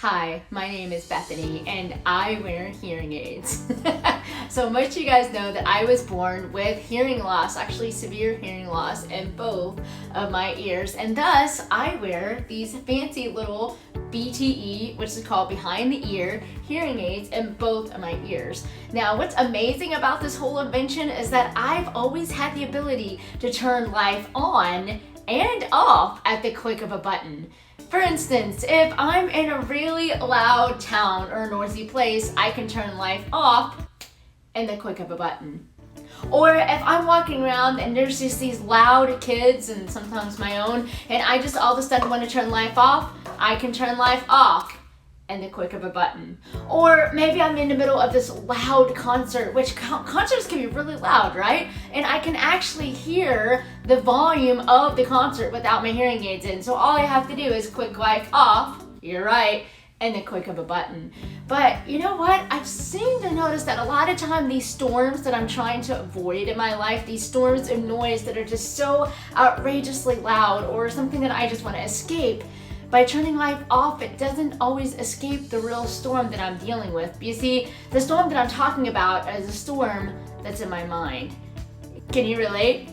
Hi, my name is Bethany and I wear hearing aids. So most of you guys know that I was born with hearing loss, actually severe hearing loss in both of my ears, and thus I wear these fancy little BTE, which is called behind the ear, hearing aids in both of my ears. Now what's amazing about this whole invention is that I've always had the ability to turn life on and off at the click of a button. For instance, if I'm in a really loud town or noisy place, I can turn life off in the click of a button. Or if I'm walking around and there's just these loud kids, and sometimes my own, and I just all of a sudden want to turn life off, I can turn life off in the click of a button. Or maybe I'm in the middle of this loud concert, which concerts can be really loud, right? And I can actually hear the volume of the concert without my hearing aids in. So all I have to do is click life off, you're right, and the click of a button. But you know what? I've seemed to notice that a lot of time these storms that I'm trying to avoid in my life, these storms of noise that are just so outrageously loud, or something that I just want to escape, by turning life off, it doesn't always escape the real storm that I'm dealing with. You see, the storm that I'm talking about is a storm that's in my mind. Can you relate?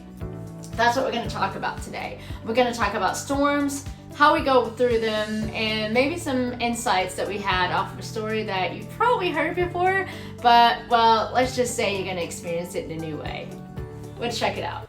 That's what we're going to talk about today. We're going to talk about storms, how we go through them, and maybe some insights that we had off of a story that you've probably heard before, but, well, let's just say you're going to experience it in a new way. Let's check it out.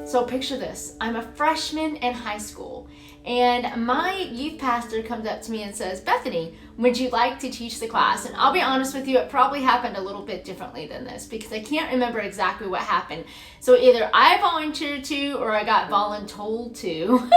So picture this, I'm a freshman in high school, and my youth pastor comes up to me and says, Bethany, would you like to teach the class? And I'll be honest with you, it probably happened a little bit differently than this because I can't remember exactly what happened. So either I volunteered to, or I got voluntold to,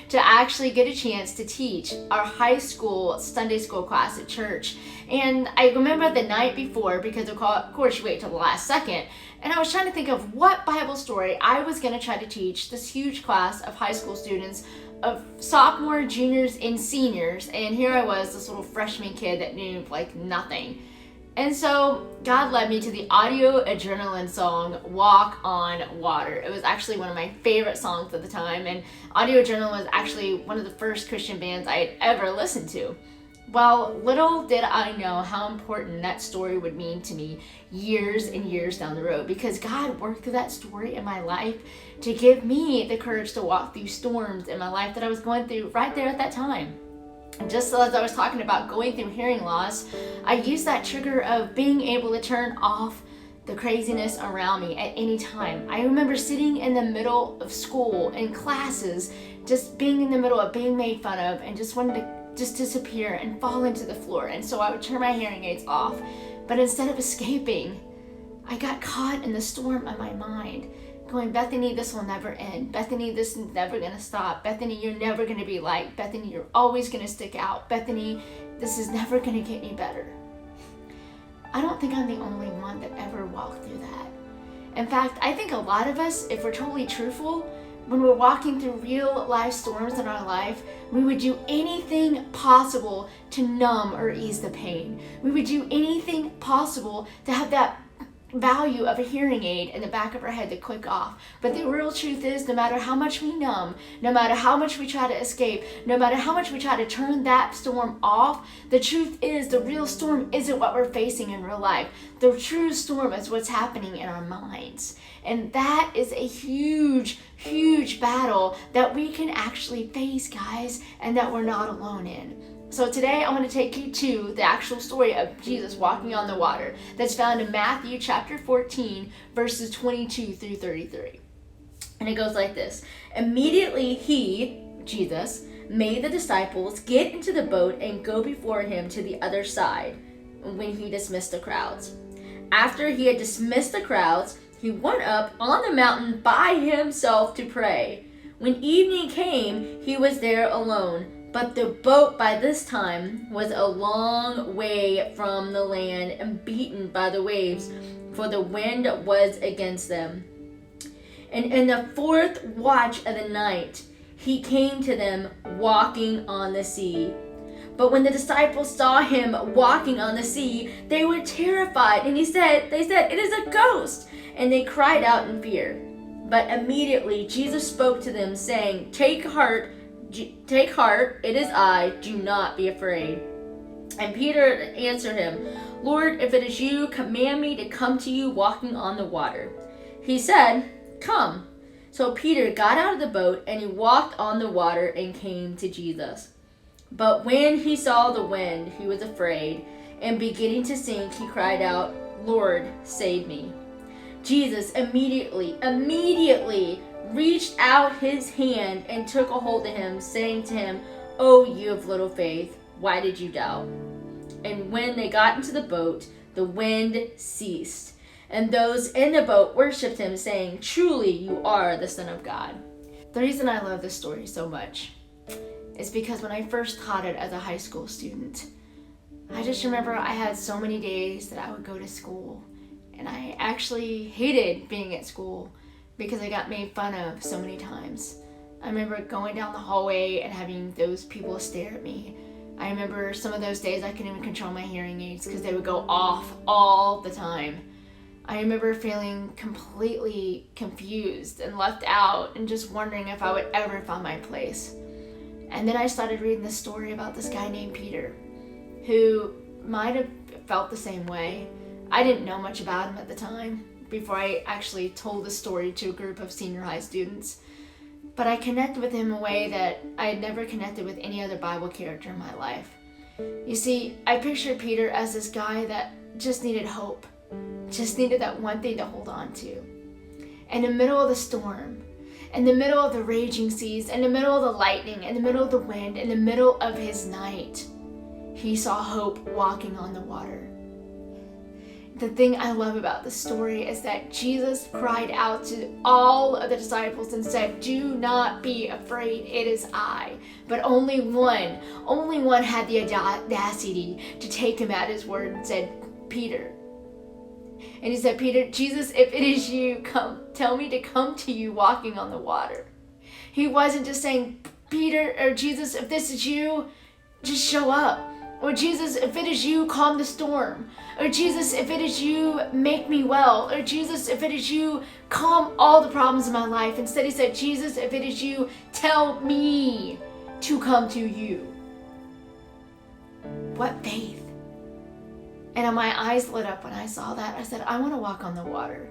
to actually get a chance to teach our high school Sunday school class at church. And I remember the night before, because of course you wait till the last second, and I was trying to think of what Bible story I was going to try to teach this huge class of high school students, of sophomore, juniors, and seniors. And here I was, this little freshman kid that knew like nothing. And so God led me to the Audio Adrenaline song, Walk on Water. It was actually one of my favorite songs at the time, and Audio Adrenaline was actually one of the first Christian bands I had ever listened to. Well, little did I know how important that story would mean to me years and years down the road, because God worked through that story in my life to give me the courage to walk through storms in my life that I was going through right there at that time. Just as I was talking about going through hearing loss, I used that trigger of being able to turn off the craziness around me at any time. I remember sitting in the middle of school in classes, just being in the middle of being made fun of, and just wanted to just disappear and fall into the floor. And so I would turn my hearing aids off. But instead of escaping, I got caught in the storm of my mind, going, Bethany, this will never end. Bethany, this is never going to stop. Bethany, you're never going to be liked. Bethany, you're always going to stick out. Bethany, this is never going to get any better. I don't think I'm the only one that ever walked through that. In fact, I think a lot of us, if we're totally truthful, when we're walking through real life storms in our life, we would do anything possible to numb or ease the pain. We would do anything possible to have that value of a hearing aid in the back of our head to click off. But the real truth is, no matter how much we numb, no matter how much we try to escape, no matter how much we try to turn that storm off, the truth is the real storm isn't what we're facing in real life. The true storm is what's happening in our minds. And that is a huge, huge battle that we can actually face, guys, and that we're not alone in. So today I want to take you to the actual story of Jesus walking on the water that's found in Matthew chapter 14, verses 22 through 33. And it goes like this. Immediately he, Jesus, made the disciples get into the boat and go before him to the other side when he dismissed the crowds. After he had dismissed the crowds, he went up on the mountain by himself to pray. When evening came, he was there alone. But the boat by this time was a long way from the land and beaten by the waves, for the wind was against them. And in the fourth watch of the night, he came to them walking on the sea. But when the disciples saw him walking on the sea, they were terrified. And they said, "It is a ghost." And they cried out in fear. But immediately Jesus spoke to them, saying, Take heart, it is I, do not be afraid." And Peter answered him, "Lord, if it is you, command me to come to you walking on the water." He said, "Come." So Peter got out of the boat, and he walked on the water and came to Jesus. But when he saw the wind, he was afraid, and beginning to sink, he cried out, "Lord, save me." Jesus immediately reached out his hand and took a hold of him, saying to him, "Oh, you of little faith, why did you doubt?" And when they got into the boat, the wind ceased, and those in the boat worshipped him, saying, "Truly you are the Son of God." The reason I love this story so much is because when I first taught it as a high school student, I just remember I had so many days that I would go to school, and I actually hated being at school because I got made fun of so many times. I remember going down the hallway and having those people stare at me. I remember some of those days I couldn't even control my hearing aids because they would go off all the time. I remember feeling completely confused and left out and just wondering if I would ever find my place. And then I started reading this story about this guy named Peter, who might have felt the same way. I didn't know much about him at the time before I actually told the story to a group of senior high students. But I connected with him in a way that I had never connected with any other Bible character in my life. You see, I pictured Peter as this guy that just needed hope, just needed that one thing to hold on to. In the middle of the storm, in the middle of the raging seas, in the middle of the lightning, in the middle of the wind, in the middle of his night, he saw hope walking on the water. The thing I love about this story is that Jesus cried out to all of the disciples and said, "Do not be afraid, it is I." But only one had the audacity to take him at his word and said, "Peter." And he said, "Peter, Jesus, if it is you, tell me to come to you walking on the water." He wasn't just saying, "Peter," or "Jesus, if this is you, just show up." Or, "Jesus, if it is you, calm the storm." Or, "Jesus, if it is you, make me well." Or, "Jesus, if it is you, calm all the problems in my life." Instead, he said, "Jesus, if it is you, tell me to come to you." What faith. And my eyes lit up when I saw that. I said, I want to walk on the water.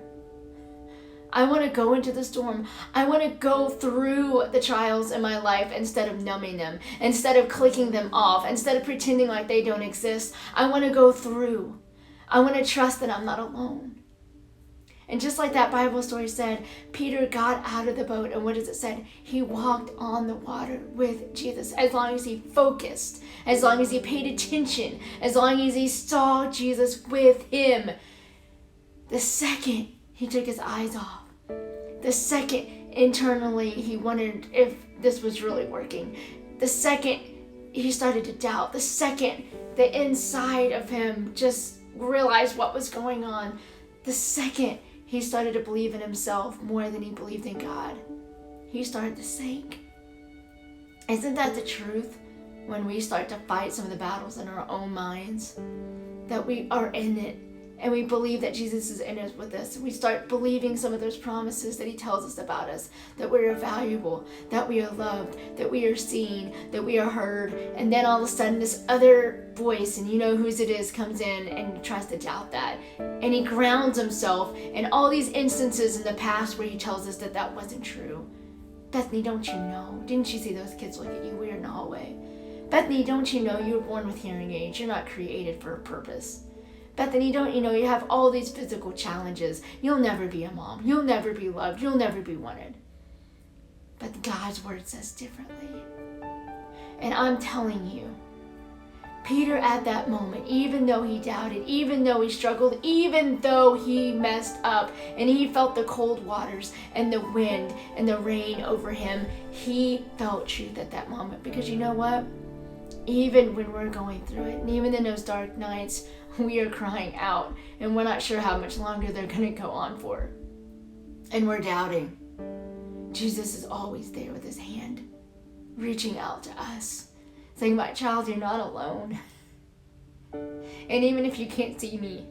I want to go into the storm. I want to go through the trials in my life instead of numbing them, instead of clicking them off, instead of pretending like they don't exist. I want to go through. I want to trust that I'm not alone. And just like that Bible story said, Peter got out of the boat, and what does it say? He walked on the water with Jesus. As long as he focused, as long as he paid attention, as long as he saw Jesus with him. The second he took his eyes off, the second internally he wondered if this was really working, the second he started to doubt, the second the inside of him just realized what was going on, the second he started to believe in himself more than he believed in God, he started to sink. Isn't that the truth? When we start to fight some of the battles in our own minds, that we are in it, and we believe that Jesus is in us with us, and we start believing some of those promises that he tells us about us, that we are valuable, that we are loved, that we are seen, that we are heard, and then all of a sudden this other voice, and you know whose it is, comes in and tries to doubt that, and he grounds himself in all these instances in the past where he tells us that that wasn't true. Bethany, don't you know? Didn't you see those kids look at you weird in the hallway? Bethany, don't you know you were born with hearing aids? You're not created for a purpose. Bethany, don't you know you have all these physical challenges? You'll never be a mom. You'll never be loved. You'll never be wanted. But God's word says differently. And I'm telling you, Peter at that moment, even though he doubted, even though he struggled, even though he messed up, and he felt the cold waters and the wind and the rain over him, he felt truth at that moment. Because you know what? Even when we're going through it, and even in those dark nights, we are crying out, and we're not sure how much longer they're going to go on for. And we're doubting. Jesus is always there with his hand, reaching out to us, saying, my child, you're not alone. And even if you can't see me,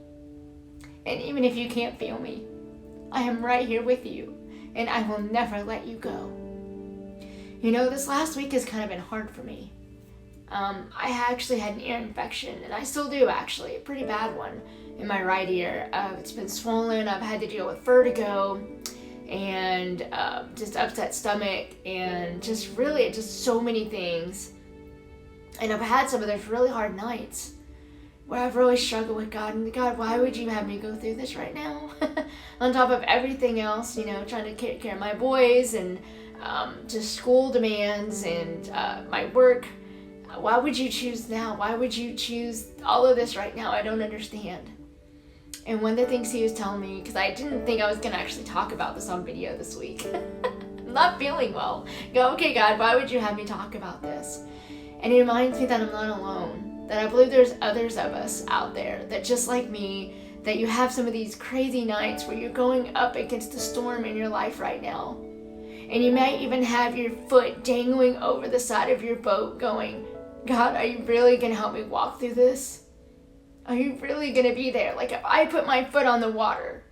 and even if you can't feel me, I am right here with you, and I will never let you go. You know, this last week has kind of been hard for me. I actually had an ear infection, and I still do, actually, a pretty bad one in my right ear. It's been swollen. I've had to deal with vertigo and just upset stomach and just so many things. And I've had some of those really hard nights where I've really struggled with God. And God, why would you have me go through this right now? On top of everything else, you know, trying to take care of my boys and just school demands and my work. Why would you choose now? Why would you choose all of this right now? I don't understand. And one of the things he was telling me, because I didn't think I was going to actually talk about this on video this week. I'm not feeling well. Go, okay, God, why would you have me talk about this? And he reminds me that I'm not alone. That I believe there's others of us out there that just like me, that you have some of these crazy nights where you're going up against a storm in your life right now. And you might even have your foot dangling over the side of your boat going, God, are you really going to help me walk through this? Are you really going to be there? Like if I put my foot on the water,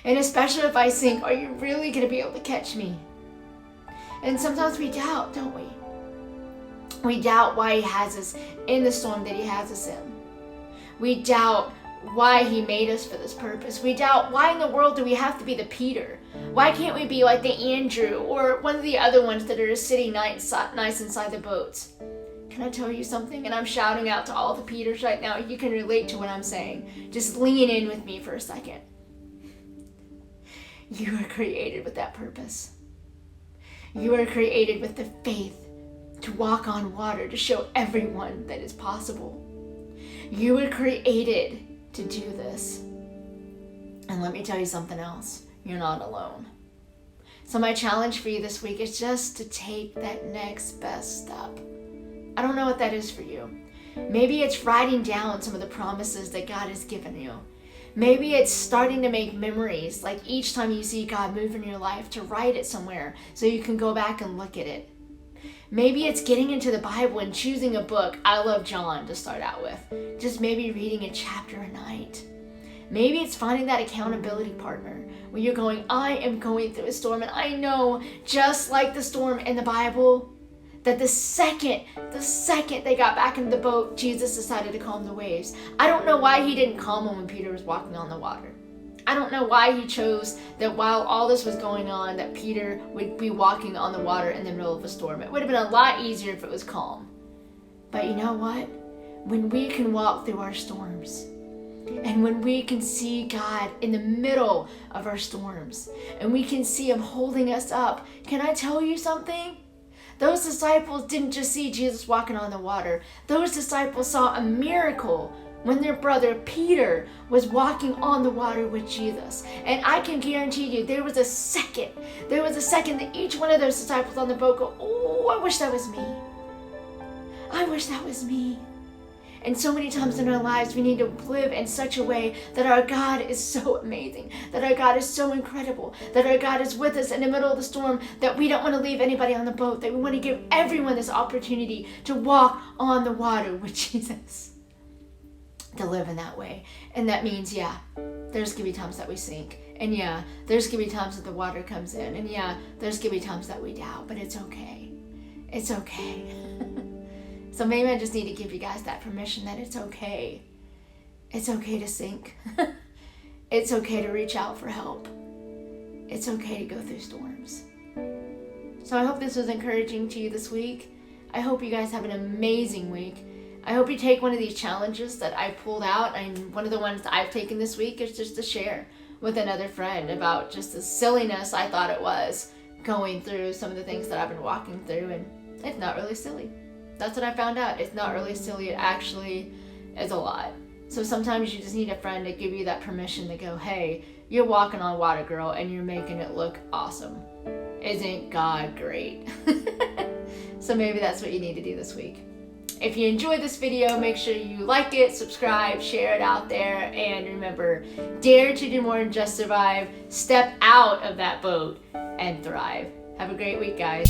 and especially if I sink, are you really going to be able to catch me? And sometimes we doubt, don't we? We doubt why he has us in the storm that he has us in. We doubt why he made us for this purpose. We doubt why in the world do we have to be the Peter? Why can't we be like the Andrew or one of the other ones that are just sitting nice inside the boats? Can I tell you something? And I'm shouting out to all the Peters right now. You can relate to what I'm saying. Just lean in with me for a second. You were created with that purpose. You were created with the faith to walk on water, to show everyone that it's possible. You were created to do this. And let me tell you something else. You're not alone. So my challenge for you this week is just to take that next best step. I don't know what that is for you. Maybe it's writing down some of the promises that God has given you. Maybe it's starting to make memories, like each time you see God move in your life, to write it somewhere so you can go back and look at it. Maybe it's getting into the Bible and choosing a book. I love John to start out with. Just maybe reading a chapter a night. Maybe it's finding that accountability partner where you're going, I am going through a storm, and I know, just like the storm in the Bible, that the second they got back into the boat, Jesus decided to calm the waves. I don't know why he didn't calm them when Peter was walking on the water. I don't know why he chose that while all this was going on, that Peter would be walking on the water in the middle of a storm. It would have been a lot easier if it was calm. But you know what? When we can walk through our storms, and when we can see God in the middle of our storms, and we can see him holding us up, can I tell you something? Those disciples didn't just see Jesus walking on the water. Those disciples saw a miracle when their brother Peter was walking on the water with Jesus. And I can guarantee you there was a second that each one of those disciples on the boat go, oh, I wish that was me. I wish that was me. And so many times in our lives, we need to live in such a way that our God is so amazing, that our God is so incredible, that our God is with us in the middle of the storm, that we don't want to leave anybody on the boat, that we want to give everyone this opportunity to walk on the water with Jesus, to live in that way. And that means, yeah, there's going to be times that we sink. And yeah, there's going to be times that the water comes in. And yeah, there's going to be times that we doubt, but it's okay. It's okay. So maybe I just need to give you guys that permission that it's okay. It's okay to sink. It's okay to reach out for help. It's okay to go through storms. So I hope this was encouraging to you this week. I hope you guys have an amazing week. I hope you take one of these challenges that I pulled out, and one of the ones that I've taken this week is just to share with another friend about just the silliness I thought it was going through some of the things that I've been walking through, and it's not really silly. That's what I found out. It's not really silly. It actually is a lot. So sometimes you just need a friend to give you that permission to go, hey, you're walking on water, girl, and you're making it look awesome. Isn't God great? So maybe that's what you need to do this week. If you enjoyed this video, make sure you like it, subscribe, share it out there, and remember, dare to do more than just survive. Step out of that boat and thrive. Have a great week, guys.